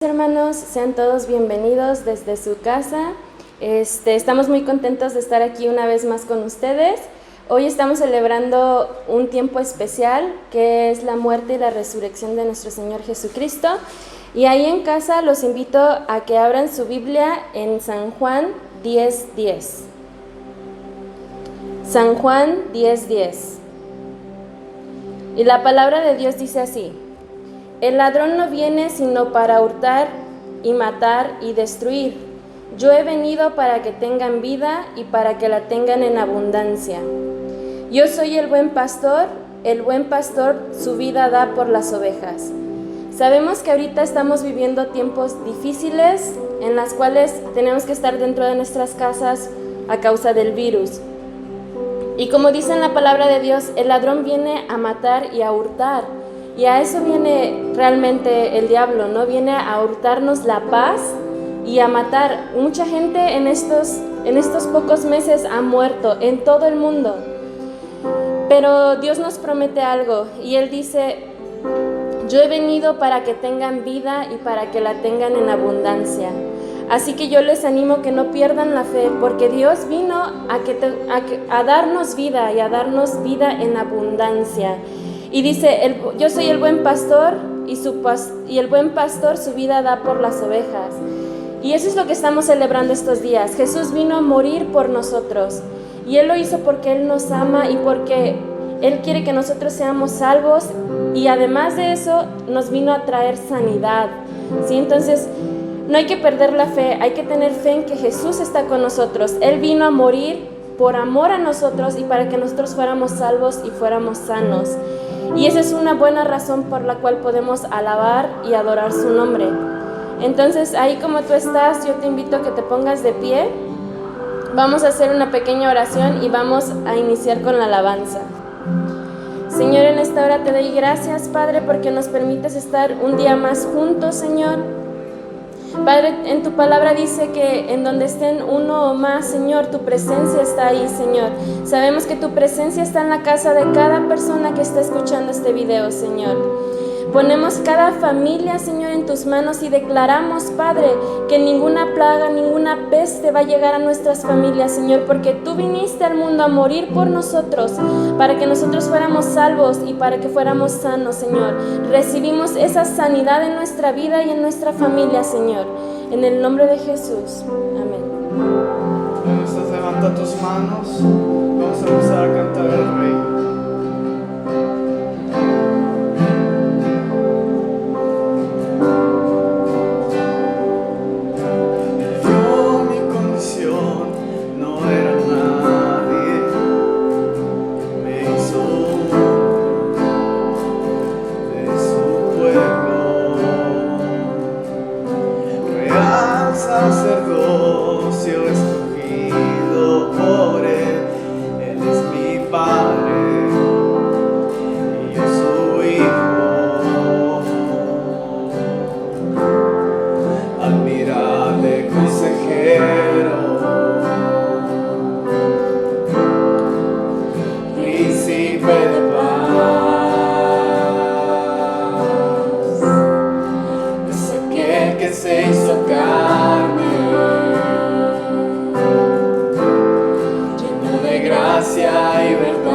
Hermanos, sean todos bienvenidos desde su casa. Estamos muy contentos de estar aquí una vez más con ustedes. Hoy estamos celebrando un tiempo especial que es la muerte y la resurrección de nuestro Señor Jesucristo. Y ahí en casa los invito a que abran su Biblia en San Juan 10:10. San Juan 10:10. Y la palabra de Dios dice así: el ladrón no viene sino para hurtar y matar y destruir. Yo he venido para que tengan vida y para que la tengan en abundancia. Yo soy el buen pastor su vida da por las ovejas. Sabemos que ahorita estamos viviendo tiempos difíciles en las cuales tenemos que estar dentro de nuestras casas a causa del virus. Y como dice en la palabra de Dios, el ladrón viene a matar y a hurtar. Y a eso viene realmente el diablo, ¿no? Viene a hurtarnos la paz y a matar. Mucha gente en estos pocos meses ha muerto en todo el mundo. Pero Dios nos promete algo y Él dice: yo he venido para que tengan vida y para que la tengan en abundancia. Así que yo les animo que no pierdan la fe, porque Dios vino a darnos vida y a darnos vida en abundancia. Y dice, yo soy el buen pastor y el buen pastor su vida da por las ovejas. Y eso es lo que estamos celebrando estos días. Jesús vino a morir por nosotros. Y Él lo hizo porque Él nos ama y porque Él quiere que nosotros seamos salvos. Y además de eso, nos vino a traer sanidad, ¿sí? Entonces, no hay que perder la fe, hay que tener fe en que Jesús está con nosotros. Él vino a morir por amor a nosotros y para que nosotros fuéramos salvos y fuéramos sanos. Y esa es una buena razón por la cual podemos alabar y adorar su nombre. Entonces, ahí como tú estás, yo te invito a que te pongas de pie. Vamos a hacer una pequeña oración y vamos a iniciar con la alabanza. Señor, en esta hora te doy gracias, Padre, porque nos permites estar un día más juntos, Señor. Padre, en tu palabra dice que en donde estén uno o más, Señor, tu presencia está ahí, Señor. Sabemos que tu presencia está en la casa de cada persona que está escuchando este video, Señor. Ponemos cada familia, Señor, en tus manos y declaramos, Padre, que ninguna plaga, ninguna peste va a llegar a nuestras familias, Señor, porque tú viniste al mundo a morir por nosotros, para que nosotros fuéramos salvos y para que fuéramos sanos, Señor. Recibimos esa sanidad en nuestra vida y en nuestra familia, Señor. En el nombre de Jesús. Amén. Entonces levanta tus manos. Vamos a empezar a cantar el Rey. Sacerdocio escogido por Él, Él es mi Padre y yo su Hijo, admirable consejero, príncipe de paz, es aquel que se hizo carne, gracia y verdad.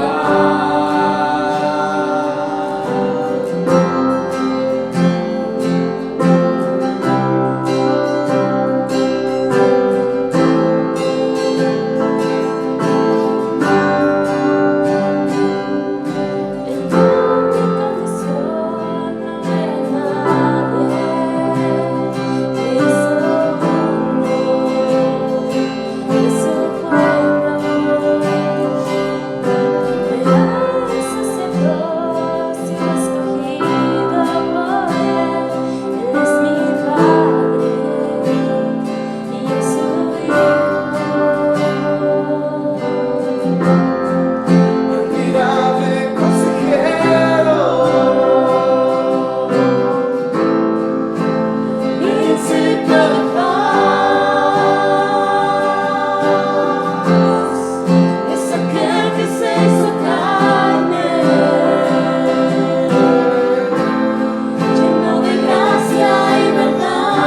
Lleno de gracia y verdad.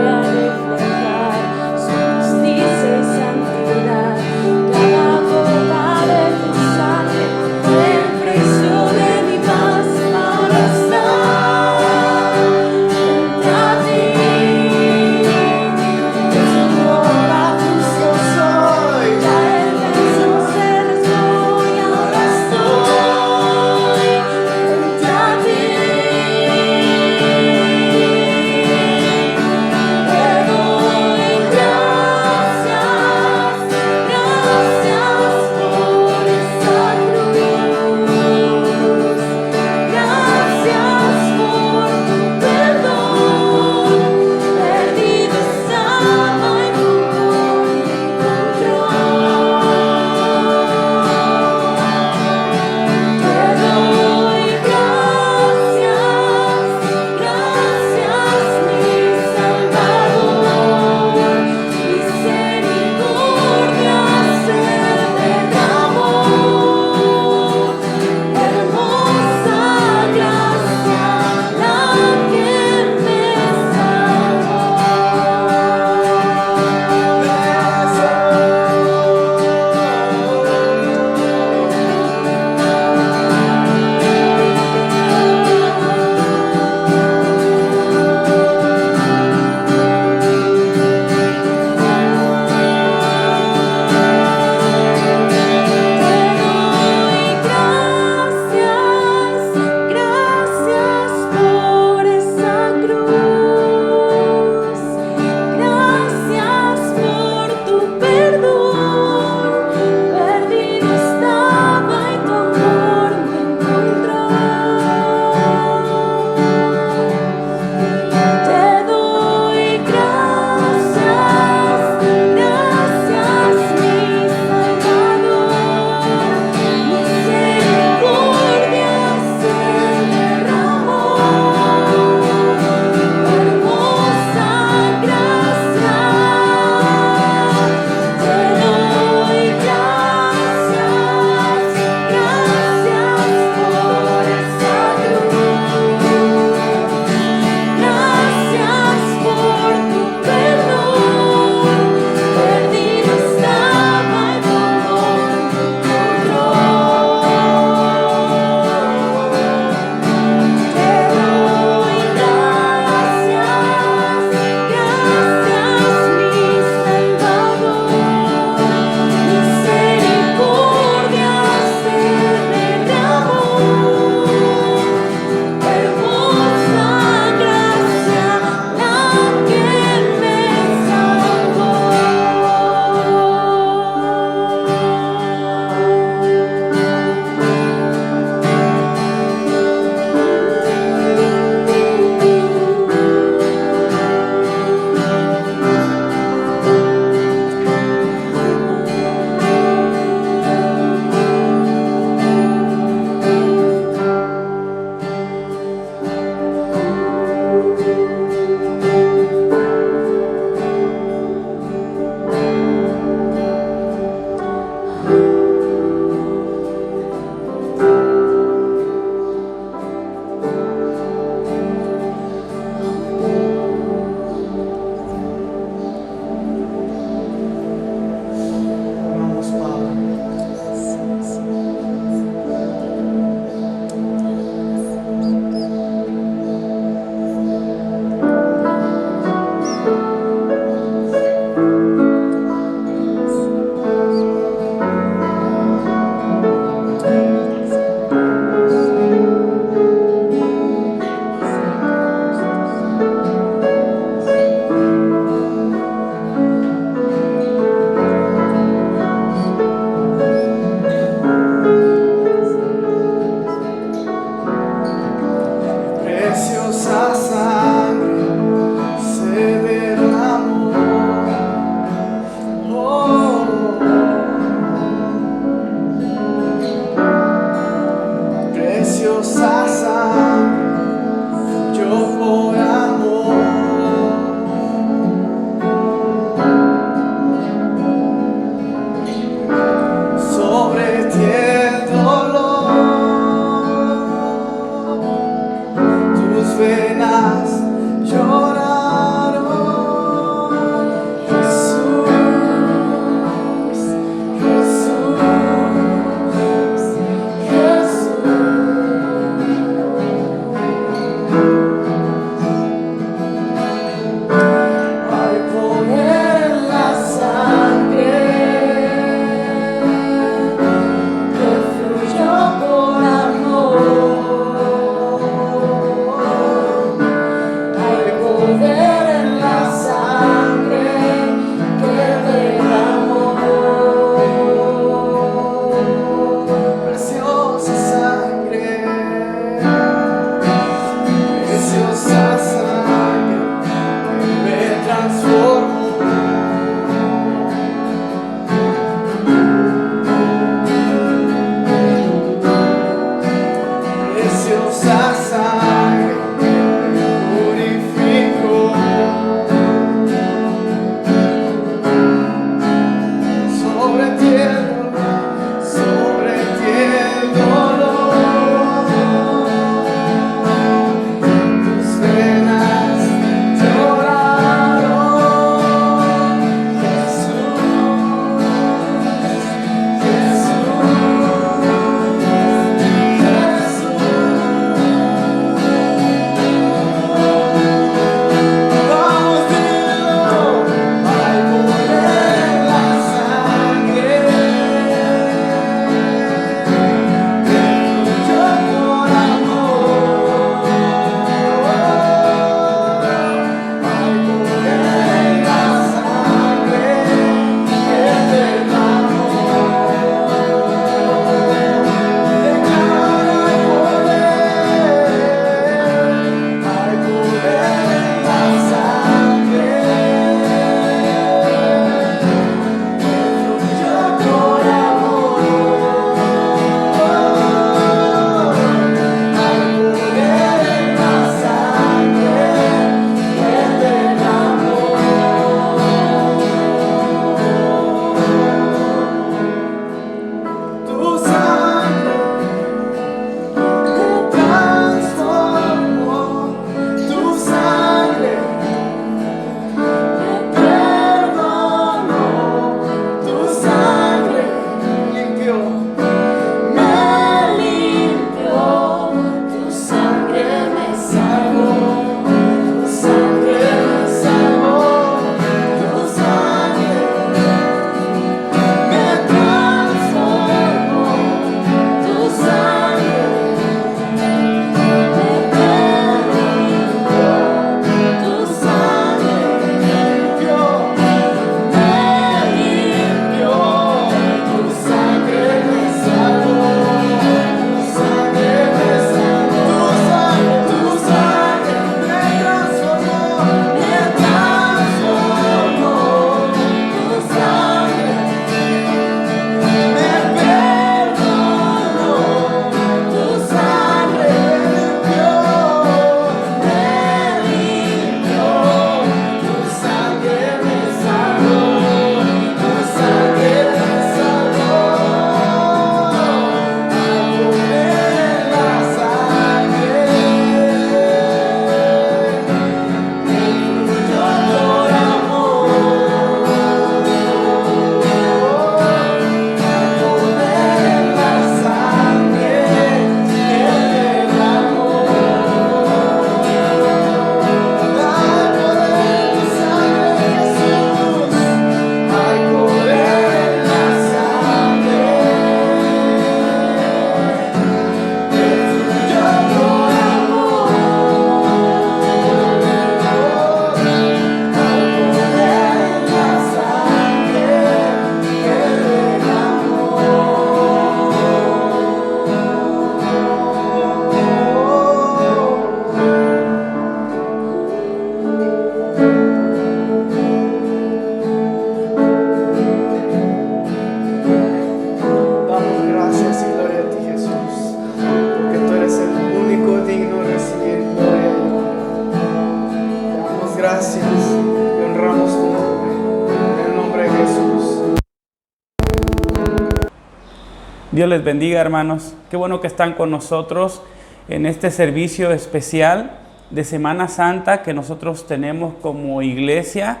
Dios les bendiga, hermanos. Qué bueno que están con nosotros en este servicio especial de Semana Santa que nosotros tenemos como iglesia.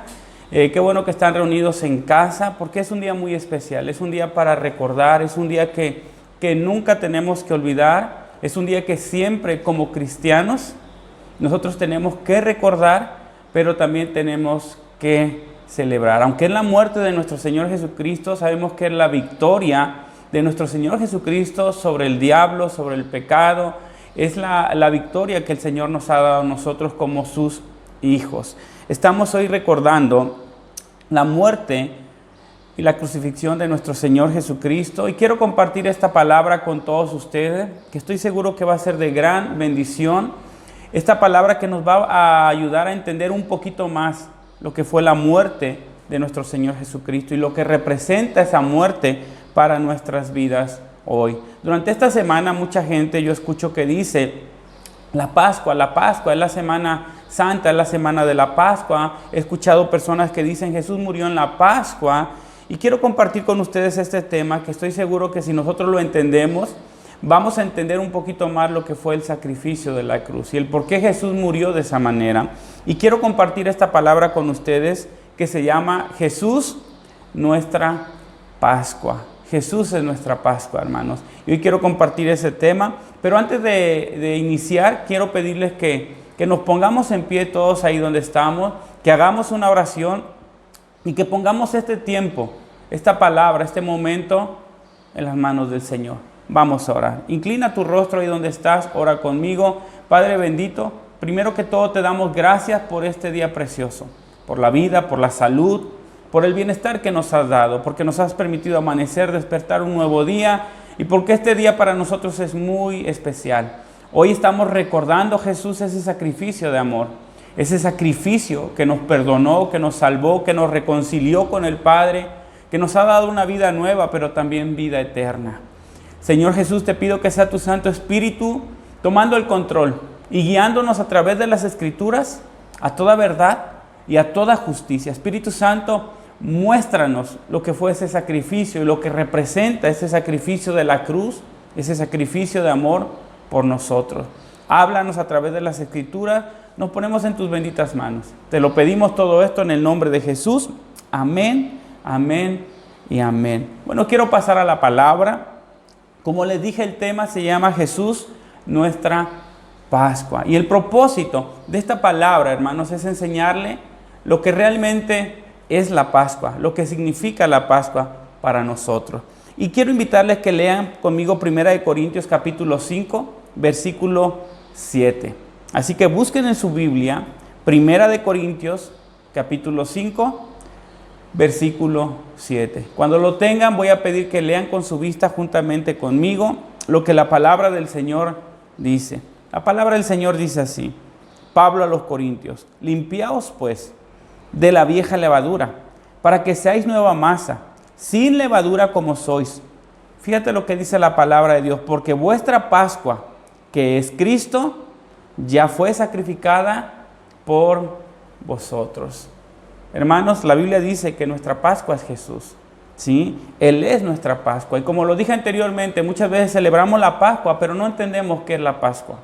Qué bueno que están reunidos en casa, porque es un día muy especial, es un día para recordar, es un día que nunca tenemos que olvidar, es un día que siempre como cristianos nosotros tenemos que recordar, pero también tenemos que celebrar. Aunque es la muerte de nuestro Señor Jesucristo, sabemos que es la victoria de nuestro Señor Jesucristo sobre el diablo, sobre el pecado. Es la victoria que el Señor nos ha dado a nosotros como sus hijos. Estamos hoy recordando la muerte y la crucifixión de nuestro Señor Jesucristo. Y quiero compartir esta palabra con todos ustedes, que estoy seguro que va a ser de gran bendición. Esta palabra que nos va a ayudar a entender un poquito más lo que fue la muerte de nuestro Señor Jesucristo y lo que representa esa muerte para nuestras vidas hoy. Durante esta semana mucha gente yo escucho que dice, la Pascua es la Semana Santa, es la semana de la Pascua. He escuchado personas que dicen Jesús murió en la Pascua y quiero compartir con ustedes este tema que estoy seguro que si nosotros lo entendemos, vamos a entender un poquito más lo que fue el sacrificio de la cruz y el por qué Jesús murió de esa manera. Y quiero compartir esta palabra con ustedes que se llama Jesús, nuestra Pascua. Jesús es nuestra Pascua, hermanos. Y hoy quiero compartir ese tema, pero antes de iniciar, quiero pedirles que nos pongamos en pie todos ahí donde estamos, que hagamos una oración y que pongamos este tiempo, esta palabra, este momento en las manos del Señor. Vamos a orar. Inclina tu rostro ahí donde estás, ora conmigo. Padre bendito, primero que todo te damos gracias por este día precioso, por la vida, por la salud, por el bienestar que nos has dado, porque nos has permitido amanecer, despertar un nuevo día y porque este día para nosotros es muy especial. Hoy estamos recordando, Jesús, ese sacrificio de amor, ese sacrificio que nos perdonó, que nos salvó, que nos reconcilió con el Padre, que nos ha dado una vida nueva, pero también vida eterna. Señor Jesús, te pido que sea tu Santo Espíritu tomando el control y guiándonos a través de las Escrituras a toda verdad y a toda justicia. Espíritu Santo, muéstranos lo que fue ese sacrificio y lo que representa ese sacrificio de la cruz, ese sacrificio de amor por nosotros. Háblanos a través de las Escrituras, nos ponemos en tus benditas manos. Te lo pedimos todo esto en el nombre de Jesús. Amén, amén y amén. Bueno, quiero pasar a la palabra. Como les dije, el tema se llama Jesús, nuestra Pascua. Y el propósito de esta palabra, hermanos, es enseñarle lo que realmente es la Pascua, lo que significa la Pascua para nosotros. Y quiero invitarles que lean conmigo 1 Corintios capítulo 5, versículo 7. Así que busquen en su Biblia 1 Corintios capítulo 5, versículo 7. Cuando lo tengan, voy a pedir que lean con su vista juntamente conmigo lo que la palabra del Señor dice. La palabra del Señor dice así: Pablo a los Corintios, limpiaos pues de la vieja levadura, para que seáis nueva masa, sin levadura como sois. Fíjate lo que dice la palabra de Dios, porque vuestra Pascua, que es Cristo, ya fue sacrificada por vosotros. Hermanos, la Biblia dice que nuestra Pascua es Jesús, ¿sí? Él es nuestra Pascua. Y como lo dije anteriormente, muchas veces celebramos la Pascua, pero no entendemos qué es la Pascua.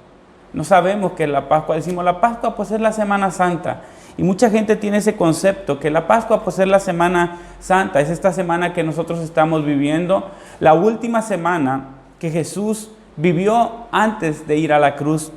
No sabemos qué es la Pascua. Decimos, la Pascua pues es la Semana Santa. Y mucha gente tiene ese concepto, que la Pascua pues es la Semana Santa. Es esta semana que nosotros estamos viviendo, la última semana que Jesús vivió antes de ir a la cruz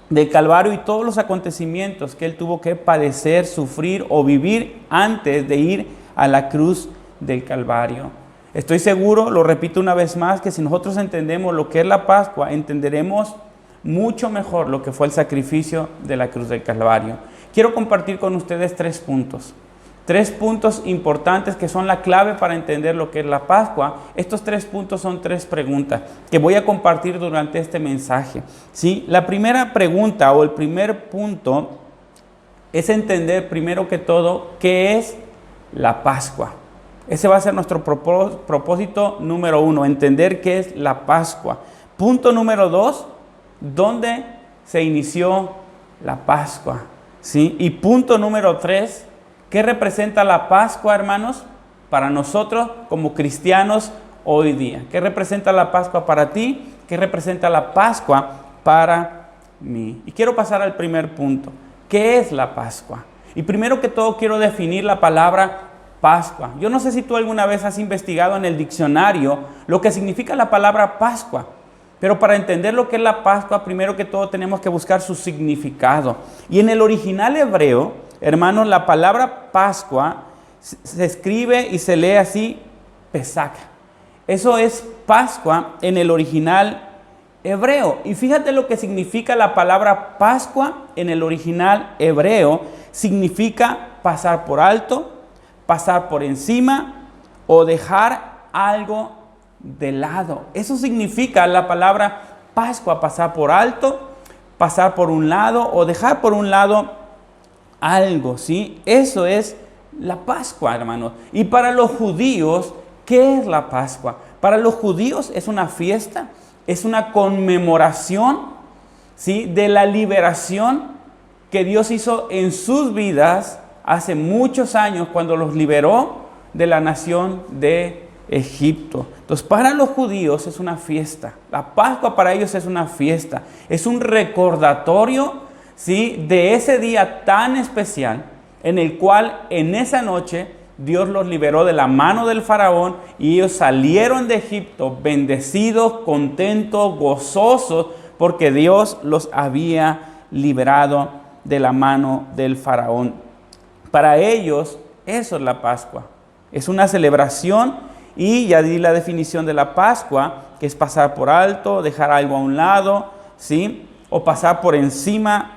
del Calvario y todos los acontecimientos que Él tuvo que padecer, sufrir o vivir antes de ir a la cruz del Calvario. Estoy seguro, lo repito una vez más, que si nosotros entendemos lo que es la Pascua, entenderemos mucho mejor lo que fue el sacrificio de la cruz del Calvario. Quiero compartir con ustedes 3 puntos. 3 puntos importantes que son la clave para entender lo que es la Pascua. Estos 3 puntos son 3 preguntas que voy a compartir durante este mensaje, ¿sí? La primera pregunta o el primer punto es entender primero que todo qué es la Pascua. Ese va a ser nuestro propósito número 1, entender qué es la Pascua. Punto número 2, ¿dónde se inició la Pascua? ¿Sí? Y punto número 3, ¿qué representa la Pascua, hermanos, para nosotros como cristianos hoy día. ¿Qué representa la Pascua para ti? ¿Qué representa la Pascua para mí? Y quiero pasar al primer punto. ¿Qué es la Pascua? Y primero que todo quiero definir la palabra Pascua. Yo no sé si tú alguna vez has investigado en el diccionario lo que significa la palabra Pascua. Pero para entender lo que es la Pascua, primero que todo tenemos que buscar su significado. Y en el original hebreo, hermanos, la palabra Pascua se escribe y se lee así, Pesach. Eso es Pascua en el original hebreo. Y fíjate lo que significa la palabra Pascua en el original hebreo. Significa pasar por alto, pasar por encima o dejar algo de lado. Eso significa la palabra Pascua, pasar por alto, pasar por un lado o dejar por un lado algo, ¿sí? Eso es la Pascua, hermanos. Y para los judíos, ¿qué es la Pascua? Para los judíos es una fiesta, es una conmemoración, ¿sí?, de la liberación que Dios hizo en sus vidas hace muchos años cuando los liberó de la nación de Egipto. Entonces, para los judíos es una fiesta. La Pascua para ellos es una fiesta. Es un recordatorio, ¿sí?, de ese día tan especial en el cual en esa noche Dios los liberó de la mano del faraón y ellos salieron de Egipto bendecidos, contentos, gozosos, porque Dios los había liberado de la mano del faraón. Para ellos eso es la Pascua. Es una celebración y ya di la definición de la Pascua, que es pasar por alto, dejar algo a un lado, ¿sí?, o pasar por encima.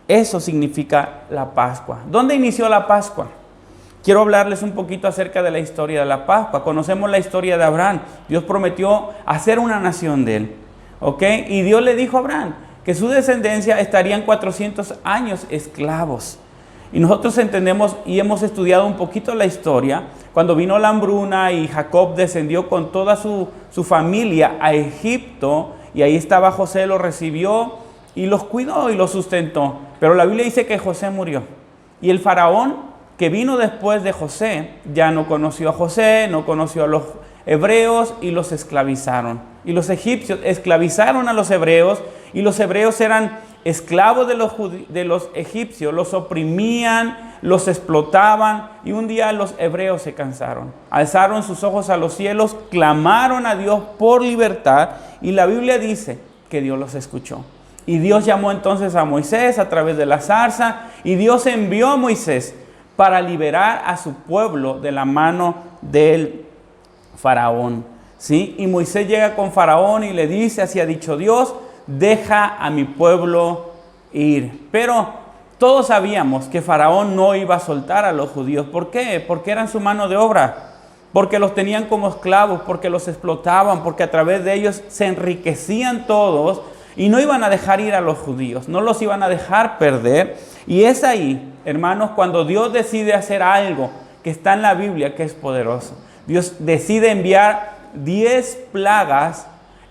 Eso significa la Pascua. ¿Dónde inició la Pascua? Quiero hablarles un poquito acerca de la historia de la Pascua. Conocemos la historia de Abraham. Dios prometió hacer una nación de él, ¿ok? Y Dios le dijo a Abraham que su descendencia estarían 400 años esclavos. Y nosotros entendemos y hemos estudiado un poquito la historia. Cuando vino la hambruna y Jacob descendió con toda su familia a Egipto, y ahí estaba José, los recibió y los cuidó y los sustentó. Pero la Biblia dice que José murió. Y el faraón que vino después de José ya no conoció a José, no conoció a los hebreos y los esclavizaron. Y los egipcios esclavizaron a los hebreos y los hebreos eran esclavos de los egipcios, los oprimían, los explotaban y un día los hebreos se cansaron. Alzaron sus ojos a los cielos, clamaron a Dios por libertad y la Biblia dice que Dios los escuchó. Y Dios llamó entonces a Moisés a través de la zarza y Dios envió a Moisés para liberar a su pueblo de la mano del faraón, ¿sí? Y Moisés llega con faraón y le dice, así ha dicho Dios, deja a mi pueblo ir. Pero todos sabíamos que faraón no iba a soltar a los judíos. ¿Por qué? Porque eran su mano de obra, porque los tenían como esclavos, porque los explotaban, porque a través de ellos se enriquecían todos y no iban a dejar ir a los judíos, no los iban a dejar perder. Y es ahí, hermanos, cuando Dios decide hacer algo que está en la Biblia, que es poderoso. Dios decide enviar 10 plagas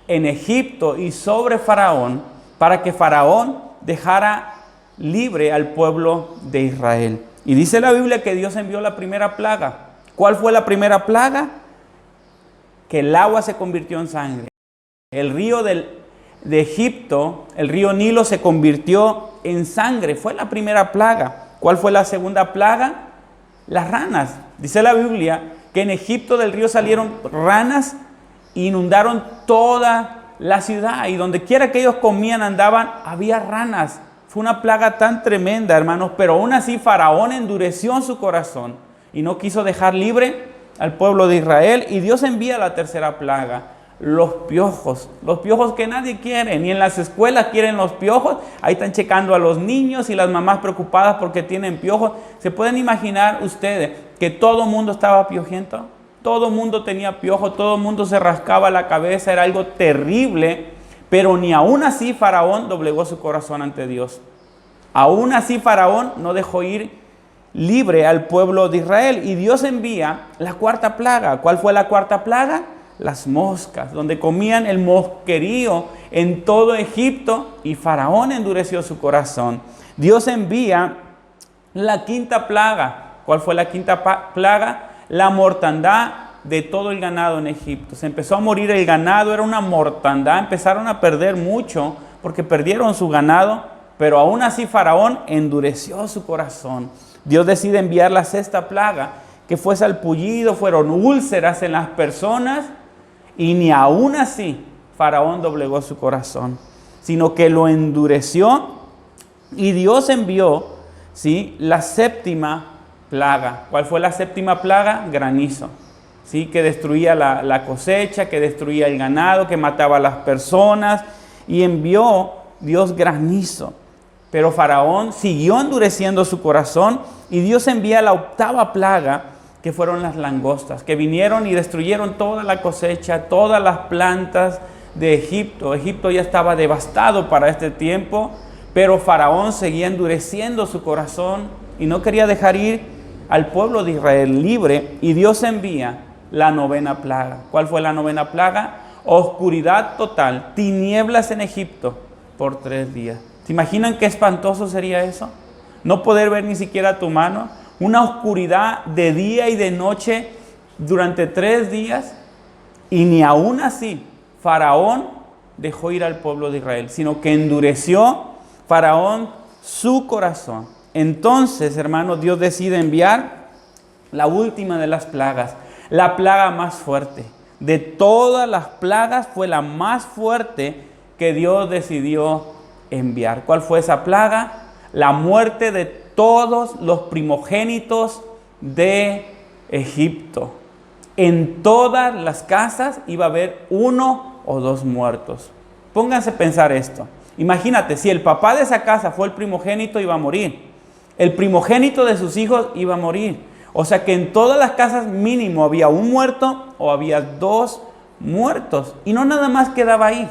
en Egipto y sobre Faraón para que Faraón dejara libre al pueblo de Israel. Y dice la Biblia que Dios envió la primera plaga. ¿Cuál fue la primera plaga? Que el agua se convirtió en sangre. El río de Egipto, el río Nilo, se convirtió en sangre. Fue la primera plaga. ¿Cuál fue la segunda plaga? Las ranas. Dice la Biblia que en Egipto del río salieron ranas e inundaron toda la ciudad. Y donde quiera que ellos comían, andaban, había ranas. Fue una plaga tan tremenda, hermanos. Pero aún así Faraón endureció en su corazón y no quiso dejar libre al pueblo de Israel. Y Dios envía la tercera plaga. Los piojos que nadie quiere, ni en las escuelas quieren los piojos. Ahí están checando a los niños y las mamás preocupadas porque tienen piojos. ¿Se pueden imaginar ustedes que todo el mundo estaba piojento? Todo el mundo tenía piojos, todo el mundo se rascaba la cabeza, era algo terrible. Pero ni aún así Faraón doblegó su corazón ante Dios. Aún así Faraón no dejó ir libre al pueblo de Israel. Y Dios envía la cuarta plaga. ¿Cuál fue la cuarta plaga? Las moscas, donde comían el mosquerío en todo Egipto, y Faraón endureció su corazón. Dios envía la quinta plaga. ¿Cuál fue la quinta plaga? La mortandad de todo el ganado en Egipto. Se empezó a morir el ganado, era una mortandad, empezaron a perder mucho porque perdieron su ganado, pero aún así Faraón endureció su corazón. Dios decide enviar la sexta plaga, que fue salpullido, fueron úlceras en las personas, y ni aún así Faraón doblegó su corazón, sino que lo endureció, y Dios envió, ¿sí?, la séptima plaga. ¿Cuál fue la séptima plaga? Granizo, ¿sí?, que destruía la cosecha, que destruía el ganado, que mataba a las personas, y envió Dios granizo. Pero Faraón siguió endureciendo su corazón, y Dios envía la octava plaga, que fueron las langostas, que vinieron y destruyeron toda la cosecha, todas las plantas de Egipto. Egipto ya estaba devastado para este tiempo, pero Faraón seguía endureciendo su corazón y no quería dejar ir al pueblo de Israel libre, y Dios envía la novena plaga. ¿Cuál fue la novena plaga? Oscuridad total, tinieblas en Egipto por 3 días. ¿Se imaginan qué espantoso sería eso? No poder ver ni siquiera tu mano, una oscuridad de día y de noche durante 3 días, y ni aún así Faraón dejó ir al pueblo de Israel, sino que endureció Faraón su corazón. Entonces, hermanos, Dios decide enviar la última de las plagas, la plaga más fuerte. De todas las plagas fue la más fuerte que Dios decidió enviar. ¿Cuál fue esa plaga? La muerte de todos los primogénitos de Egipto. En todas las casas iba a haber 1 o 2 muertos. Pónganse a pensar esto. Imagínate, si el papá de esa casa fue el primogénito, iba a morir. El primogénito de sus hijos iba a morir. O sea que en todas las casas mínimo había 1 muerto o había 2 muertos. Y no nada más quedaba ahí,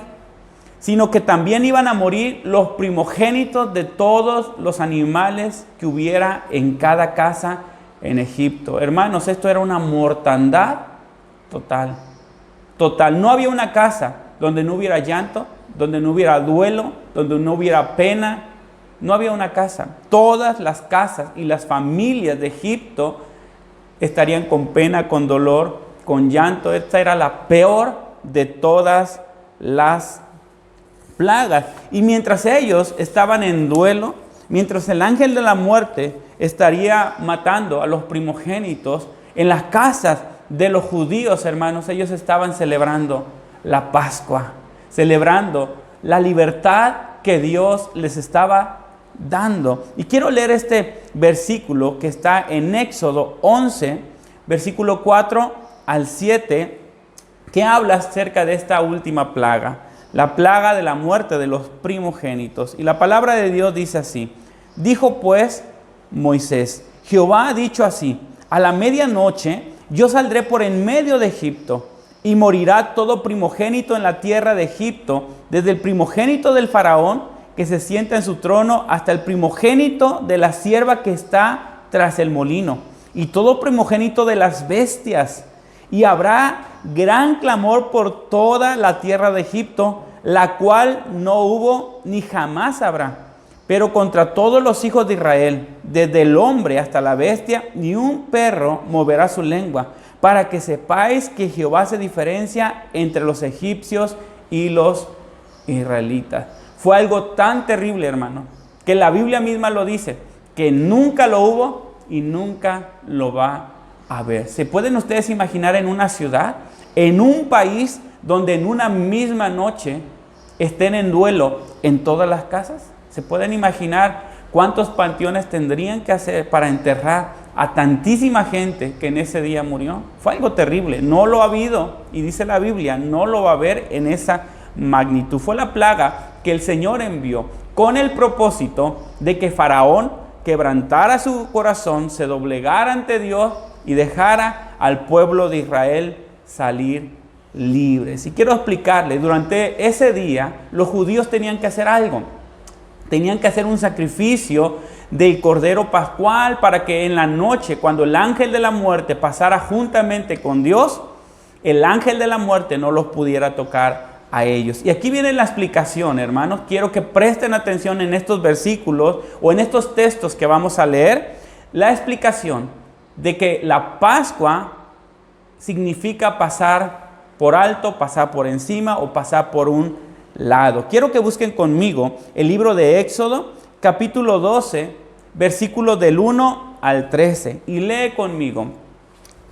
sino que también iban a morir los primogénitos de todos los animales que hubiera en cada casa en Egipto. Hermanos, esto era una mortandad total. Total. No había una casa donde no hubiera llanto, donde no hubiera duelo, donde no hubiera pena. No había una casa. Todas las casas y las familias de Egipto estarían con pena, con dolor, con llanto. Esta era la peor de todas las plagas. Y mientras ellos estaban en duelo, mientras el ángel de la muerte estaría matando a los primogénitos, en las casas de los judíos, hermanos, ellos estaban celebrando la Pascua, celebrando la libertad que Dios les estaba dando. Y quiero leer este versículo que está en Éxodo 11, versículo 4 al 7, que habla acerca de esta última plaga, la plaga de la muerte de los primogénitos. Y la palabra de Dios dice así: dijo pues Moisés, Jehová ha dicho así, a la medianoche yo saldré por en medio de Egipto, y morirá todo primogénito en la tierra de Egipto, desde el primogénito del faraón que se sienta en su trono hasta el primogénito de la sierva que está tras el molino, y todo primogénito de las bestias. Y habrá gran clamor por toda la tierra de Egipto, la cual no hubo ni jamás habrá. Pero contra todos los hijos de Israel, desde el hombre hasta la bestia, ni un perro moverá su lengua, para que sepáis que Jehová se diferencia entre los egipcios y los israelitas. Fue algo tan terrible, hermano, que la Biblia misma lo dice, que nunca lo hubo y nunca lo va a ver. ¿Se pueden ustedes imaginar en una ciudad, en un país, donde en una misma noche estén en duelo en todas las casas? ¿Se pueden imaginar cuántos panteones tendrían que hacer para enterrar a tantísima gente que en ese día murió? Fue algo terrible, no lo ha habido, y dice la Biblia, no lo va a haber en esa magnitud. Fue la plaga que el Señor envió con el propósito de que Faraón quebrantara su corazón, se doblegara ante Dios y dejara al pueblo de Israel salir libres. Y quiero explicarles, durante ese día los judíos tenían que hacer algo. Tenían que hacer un sacrificio del cordero pascual para que en la noche, cuando el ángel de la muerte pasara juntamente con Dios, el ángel de la muerte no los pudiera tocar a ellos. Y aquí viene la explicación, hermanos. Quiero que presten atención en estos versículos o en estos textos que vamos a leer. La explicación de que la Pascua significa pasar por alto, pasar por encima o pasar por un lado. Quiero que busquen conmigo el libro de Éxodo, capítulo 12, versículos del 1 al 13. Y lee conmigo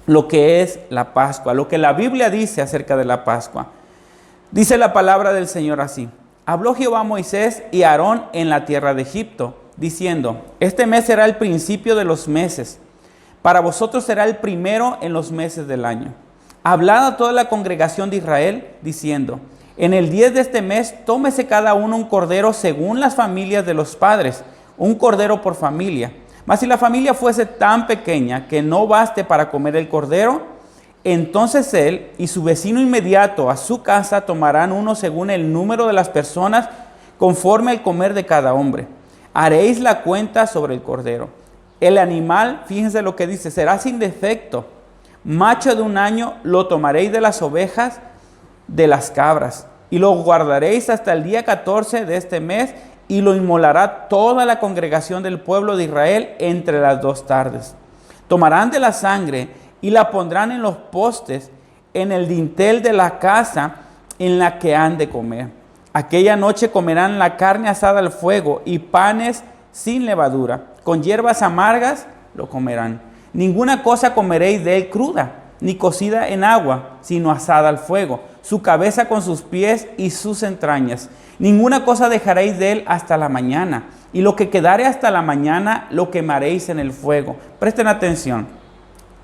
lo que es la Pascua, lo que la Biblia dice acerca de la Pascua. Dice la palabra del Señor así: habló Jehová a Moisés y a Aarón en la tierra de Egipto, diciendo: este mes será el principio de los meses. Para vosotros será el primero en los meses del año. Hablad a toda la congregación de Israel, diciendo: en el 10 de este mes, tómese cada uno un cordero según las familias de los padres, un cordero por familia. Mas si la familia fuese tan pequeña que no baste para comer el cordero, entonces él y su vecino inmediato a su casa tomarán uno según el número de las personas, conforme al comer de cada hombre. Haréis la cuenta sobre el cordero. El animal, fíjense lo que dice, será sin defecto. Macho de un año lo tomaréis de las ovejas, de las cabras, y lo guardaréis hasta el día 14 de este mes, y lo inmolará toda la congregación del pueblo de Israel entre las 2 tardes. Tomarán de la sangre y la pondrán en los postes, en el dintel de la casa en la que han de comer. Aquella noche comerán la carne asada al fuego y panes sin levadura. Con hierbas amargas lo comerán. Ninguna cosa comeréis de él cruda, ni cocida en agua, sino asada al fuego, su cabeza con sus pies y sus entrañas. Ninguna cosa dejaréis de él hasta la mañana, y lo que quedare hasta la mañana lo quemaréis en el fuego. Presten atención.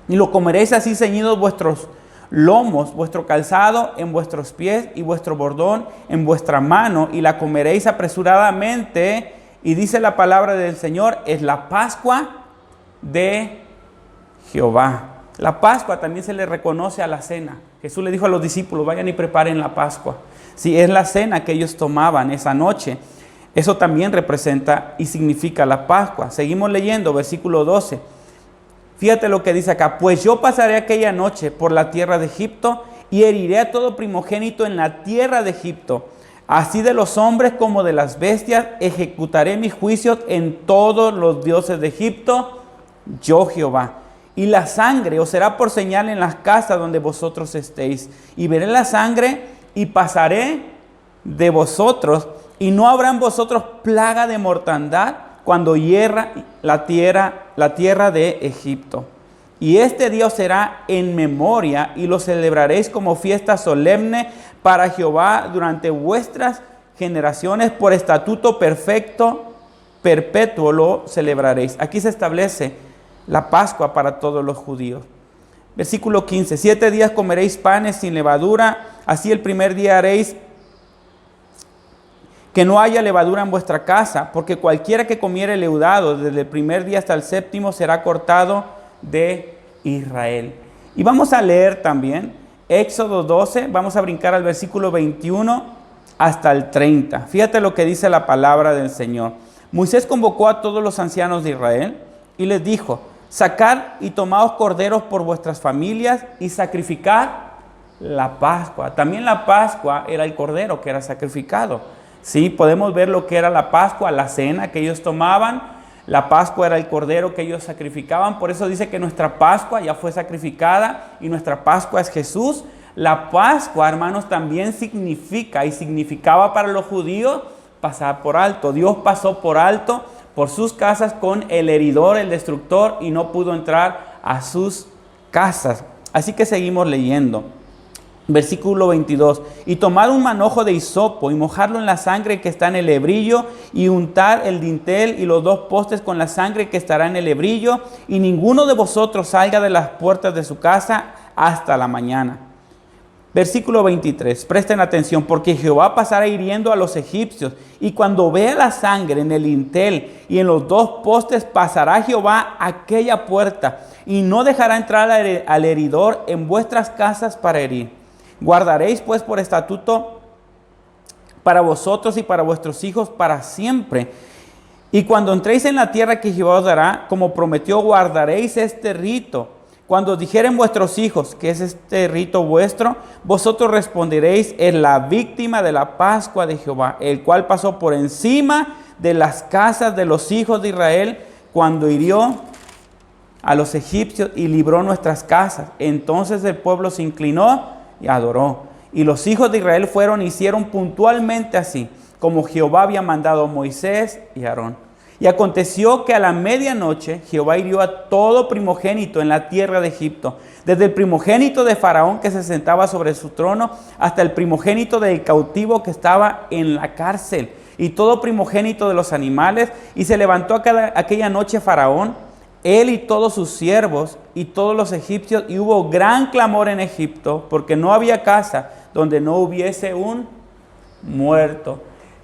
Y lo comeréis así ceñidos vuestros lomos, vuestro calzado en vuestros pies y vuestro bordón en vuestra mano, y la comeréis apresuradamente. Y dice la palabra del Señor: es la Pascua de Jehová. La Pascua también se le reconoce a la cena. Jesús le dijo a los discípulos: vayan y preparen la Pascua. Si es la cena que ellos tomaban esa noche, eso también representa y significa la Pascua. Seguimos leyendo, versículo 12. Fíjate lo que dice acá: pues yo pasaré aquella noche por la tierra de Egipto y heriré a todo primogénito en la tierra de Egipto. Así de los hombres como de las bestias ejecutaré mis juicios en todos los dioses de Egipto, yo Jehová. Y la sangre os será por señal en las casas donde vosotros estéis. Y veré la sangre y pasaré de vosotros, y no habrá en vosotros plaga de mortandad cuando hierra la tierra de Egipto. Y este día os será en memoria, y lo celebraréis como fiesta solemne para Jehová durante vuestras generaciones, por estatuto perfecto, perpetuo lo celebraréis. Aquí se establece la Pascua para todos los judíos. Versículo 15: 7 días comeréis panes sin levadura, así el primer día haréis que no haya levadura en vuestra casa, porque cualquiera que comiere leudado desde el primer día hasta el séptimo será cortado de Israel. Y vamos a leer también Éxodo 12, vamos a brincar al versículo 21 hasta el 30. Fíjate lo que dice la palabra del Señor. Moisés convocó a todos los ancianos de Israel y les dijo: sacad y tomaos corderos por vuestras familias y sacrificad la Pascua. También la Pascua era el cordero que era sacrificado. Sí, podemos ver lo que era la Pascua, la cena que ellos tomaban. La Pascua era el cordero que ellos sacrificaban. Por eso dice que nuestra Pascua ya fue sacrificada y nuestra Pascua es Jesús. La Pascua, hermanos, también significa y significaba para los judíos pasar por alto. Dios pasó por alto por sus casas con el heridor, el destructor, y no pudo entrar a sus casas. Así que seguimos leyendo. Versículo 22. Y tomad un manojo de hisopo y mojarlo en la sangre que está en el hebrillo, y untar el dintel y los 2 postes con la sangre que estará en el hebrillo, y ninguno de vosotros salga de las puertas de su casa hasta la mañana. Versículo 23. Presten atención, porque Jehová pasará hiriendo a los egipcios, y cuando vea la sangre en el dintel y en los 2 postes, pasará Jehová aquella puerta, y no dejará entrar al heridor en vuestras casas para herir. Guardaréis pues por estatuto para vosotros y para vuestros hijos para siempre. Y cuando entréis en la tierra que Jehová os dará, como prometió, guardaréis este rito. Cuando os dijeren vuestros hijos, que es este rito vuestro, vosotros responderéis: es la víctima de la Pascua de Jehová, el cual pasó por encima de las casas de los hijos de Israel cuando hirió a los egipcios y libró nuestras casas. Entonces el pueblo se inclinó y adoró. Y los hijos de Israel fueron y hicieron puntualmente así, como Jehová había mandado a Moisés y a Aarón. Y aconteció que a la medianoche Jehová hirió a todo primogénito en la tierra de Egipto, desde el primogénito de Faraón que se sentaba sobre su trono, hasta el primogénito del cautivo que estaba en la cárcel, y todo primogénito de los animales. Y se levantó aquella noche Faraón, él y todos sus siervos y todos los egipcios, y hubo gran clamor en Egipto, porque no había casa donde no hubiese un muerto.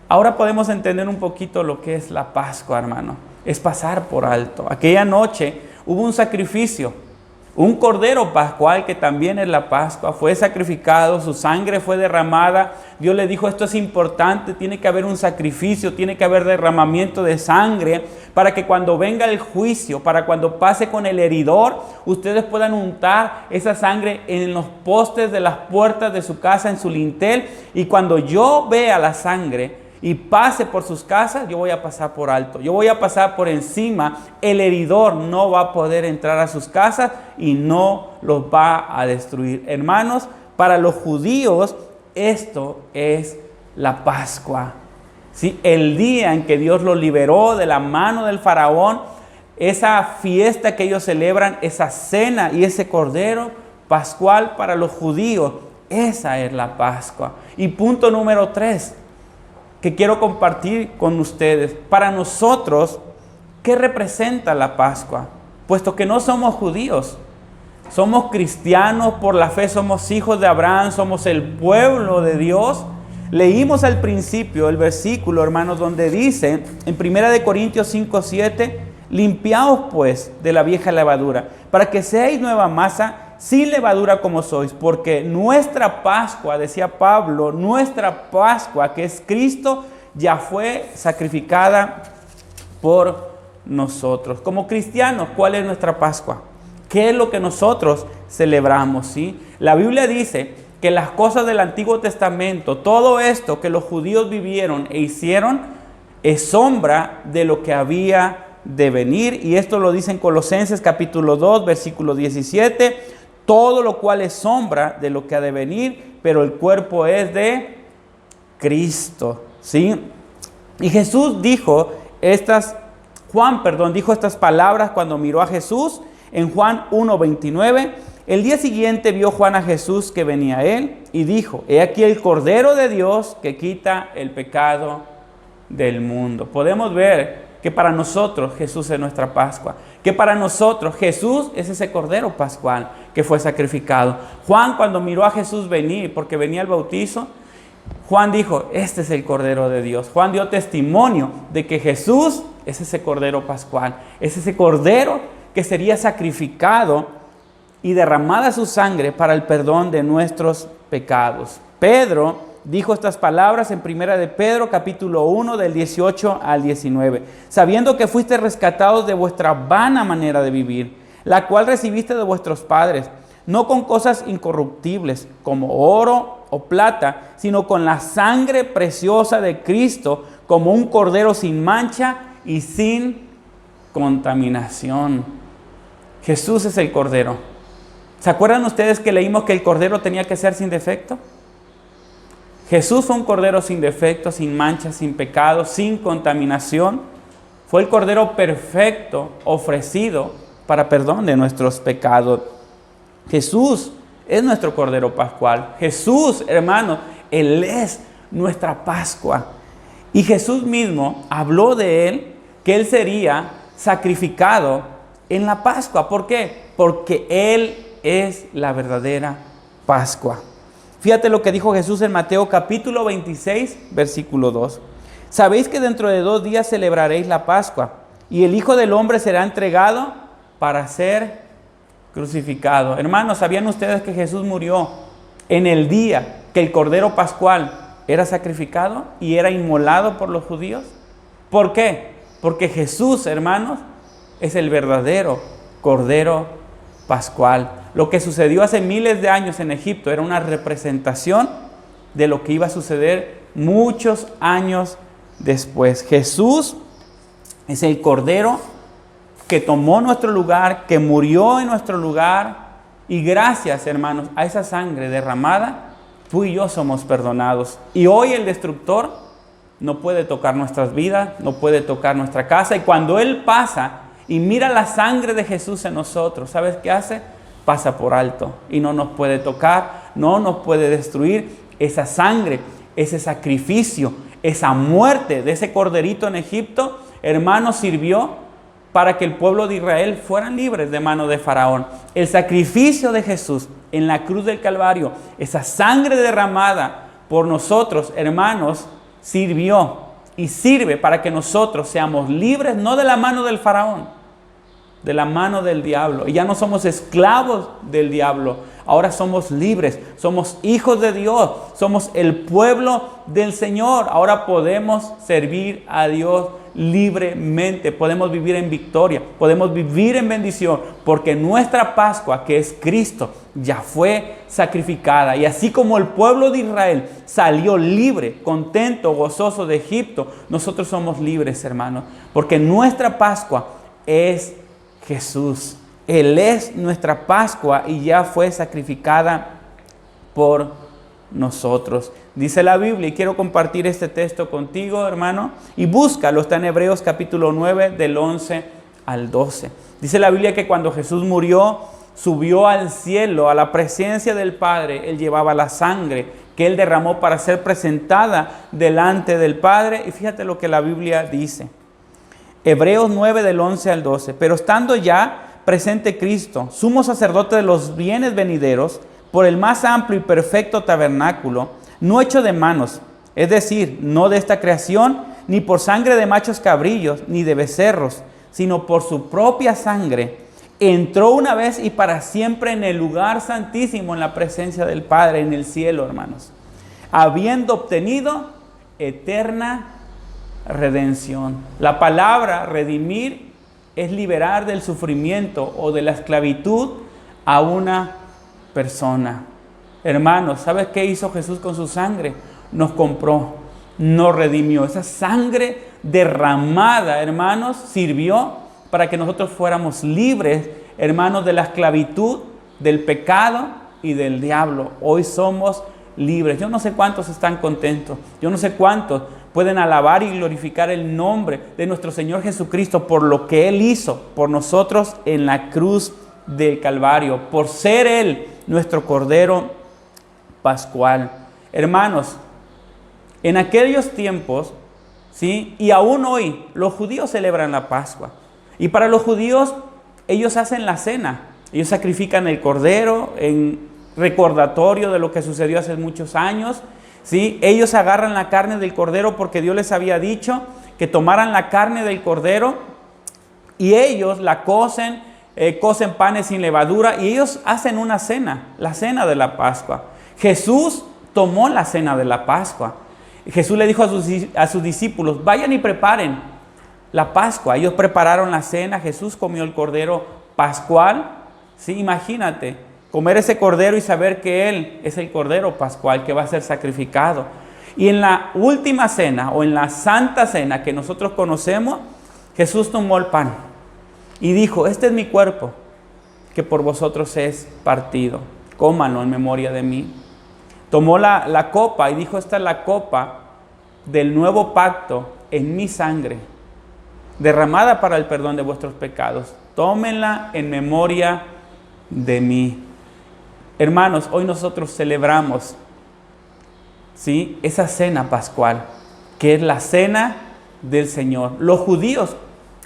Ahora podemos entender un poquito lo que es la Pascua, hermano. Es pasar por alto. Aquella noche hubo un sacrificio, un cordero pascual que también es la Pascua. Fue sacrificado, su sangre fue derramada. Dios le dijo, esto es importante, tiene que haber un sacrificio, tiene que haber derramamiento de sangre para que cuando venga el juicio, para cuando pase con el heridor, ustedes puedan untar esa sangre en los postes de las puertas de su casa, en su lintel. Y cuando yo vea la sangre y pase por sus casas, yo voy a pasar por alto, yo voy a pasar por encima. El heridor no va a poder entrar a sus casas y no los va a destruir. Hermanos, para los judíos esto es la Pascua, ¿sí? El día en que Dios los liberó de la mano del faraón, esa fiesta que ellos celebran, esa cena y ese cordero pascual para los judíos, esa es la Pascua. Y punto número 3 que quiero compartir con ustedes. Para nosotros, ¿qué representa la Pascua? Puesto que no somos judíos, somos cristianos por la fe, somos hijos de Abraham, somos el pueblo de Dios. Leímos al principio el versículo, hermanos, donde dice en 1 Corintios 5:7, limpiaos pues de la vieja levadura, para que seáis nueva masa, sin levadura como sois, porque nuestra Pascua, decía Pablo, nuestra Pascua, que es Cristo, ya fue sacrificada por nosotros. Como cristianos, ¿cuál es nuestra Pascua? ¿Qué es lo que nosotros celebramos? ¿Sí? La Biblia dice que las cosas del Antiguo Testamento, todo esto que los judíos vivieron e hicieron, es sombra de lo que había de venir. Y esto lo dice en Colosenses capítulo 2, versículo 17. Todo lo cual es sombra de lo que ha de venir, pero el cuerpo es de Cristo, ¿sí? Y Jesús dijo Juan dijo estas palabras cuando miró a Jesús en Juan 1:29. El día siguiente vio Juan a Jesús que venía a él y dijo, he aquí el Cordero de Dios que quita el pecado del mundo. Podemos ver que para nosotros Jesús es nuestra Pascua, que para nosotros Jesús es ese Cordero pascual que fue sacrificado. Juan, cuando miró a Jesús venir, porque venía el bautizo, Juan dijo, este es el Cordero de Dios. Juan dio testimonio de que Jesús es ese Cordero pascual, es ese Cordero que sería sacrificado y derramada su sangre para el perdón de nuestros pecados. Pedro dijo estas palabras en 1 de Pedro, capítulo 1, del 18 al 19. Sabiendo que fuiste rescatados de vuestra vana manera de vivir, la cual recibiste de vuestros padres, no con cosas incorruptibles, como oro o plata, sino con la sangre preciosa de Cristo, como un cordero sin mancha y sin contaminación. Jesús es el cordero. ¿Se acuerdan ustedes que leímos que el cordero tenía que ser sin defecto? Jesús fue un cordero sin defecto, sin mancha, sin pecado, sin contaminación. Fue el cordero perfecto ofrecido para perdón de nuestros pecados. Jesús es nuestro cordero pascual. Jesús, hermano, Él es nuestra Pascua. Y Jesús mismo habló de Él, que Él sería sacrificado en la Pascua. ¿Por qué? Porque Él es la verdadera Pascua. Fíjate lo que dijo Jesús en Mateo capítulo 26, versículo 2. Sabéis que dentro de 2 días celebraréis la Pascua, y el Hijo del Hombre será entregado para ser crucificado. Hermanos, ¿sabían ustedes que Jesús murió en el día que el Cordero Pascual era sacrificado y era inmolado por los judíos? ¿Por qué? Porque Jesús, hermanos, es el verdadero Cordero Pascual. Lo que sucedió hace miles de años en Egipto era una representación de lo que iba a suceder muchos años después. Jesús es el Cordero que tomó nuestro lugar, que murió en nuestro lugar. Y gracias, hermanos, a esa sangre derramada, tú y yo somos perdonados. Y hoy el destructor no puede tocar nuestras vidas, no puede tocar nuestra casa. Y cuando Él pasa y mira la sangre de Jesús en nosotros, ¿sabes qué hace? Pasa por alto y no nos puede tocar, no nos puede destruir. Esa sangre, ese sacrificio, esa muerte de ese corderito en Egipto, hermanos, sirvió para que el pueblo de Israel fueran libres de mano de Faraón. El sacrificio de Jesús en la cruz del Calvario, esa sangre derramada por nosotros, hermanos, sirvió y sirve para que nosotros seamos libres, no de la mano del Faraón, de la mano del diablo. Y ya no somos esclavos del diablo, ahora somos libres, somos hijos de Dios, somos el pueblo del Señor. Ahora podemos servir a Dios libremente, podemos vivir en victoria, podemos vivir en bendición, porque nuestra Pascua, que es Cristo, ya fue sacrificada. Y así como el pueblo de Israel salió libre, contento, gozoso de Egipto, nosotros somos libres, hermanos, porque nuestra Pascua es Jesús. Él es nuestra Pascua y ya fue sacrificada por nosotros. Dice la Biblia, y quiero compartir este texto contigo, hermano, y búscalo, está en Hebreos capítulo 9, del 11 al 12. Dice la Biblia que cuando Jesús murió, subió al cielo, a la presencia del Padre. Él llevaba la sangre que Él derramó para ser presentada delante del Padre. Y fíjate lo que la Biblia dice. Hebreos 9, del 11 al 12. Pero estando ya presente Cristo, sumo sacerdote de los bienes venideros, por el más amplio y perfecto tabernáculo, no hecho de manos, es decir, no de esta creación, ni por sangre de machos cabrillos, ni de becerros, sino por su propia sangre, entró una vez y para siempre en el lugar santísimo, en la presencia del Padre, en el cielo, hermanos, habiendo obtenido eterna redención. La palabra redimir es liberar del sufrimiento o de la esclavitud a una persona. Hermanos, ¿sabes qué hizo Jesús con su sangre? Nos compró, nos redimió. Esa sangre derramada, hermanos, sirvió para que nosotros fuéramos libres, hermanos, de la esclavitud, del pecado y del diablo. Hoy somos libres. Yo no sé cuántos están contentos. Yo no sé cuántos pueden alabar y glorificar el nombre de nuestro Señor Jesucristo por lo que Él hizo por nosotros en la cruz del Calvario, por ser Él nuestro Cordero Pascual. Hermanos, en aquellos tiempos, ¿sí? Y aún hoy, los judíos celebran la Pascua. Y para los judíos, ellos hacen la cena. Ellos sacrifican el cordero en recordatorio de lo que sucedió hace muchos años, ¿sí? Ellos agarran la carne del cordero porque Dios les había dicho que tomaran la carne del cordero y ellos la cocen panes sin levadura y ellos hacen una cena, la cena de la Pascua. Jesús tomó la cena de la Pascua. Jesús le dijo a sus discípulos, vayan y preparen la Pascua. Ellos prepararon la cena, Jesús comió el cordero pascual. ¿Sí? Imagínate, comer ese cordero y saber que Él es el cordero pascual que va a ser sacrificado. Y en la última cena o en la santa cena que nosotros conocemos, Jesús tomó el pan y dijo, este es mi cuerpo que por vosotros es partido, cómanlo en memoria de mí. Tomó la copa y dijo, esta es la copa del nuevo pacto en mi sangre, derramada para el perdón de vuestros pecados. Tómenla en memoria de mí. Hermanos, hoy nosotros celebramos, ¿sí?, esa cena pascual, que es la cena del Señor. Los judíos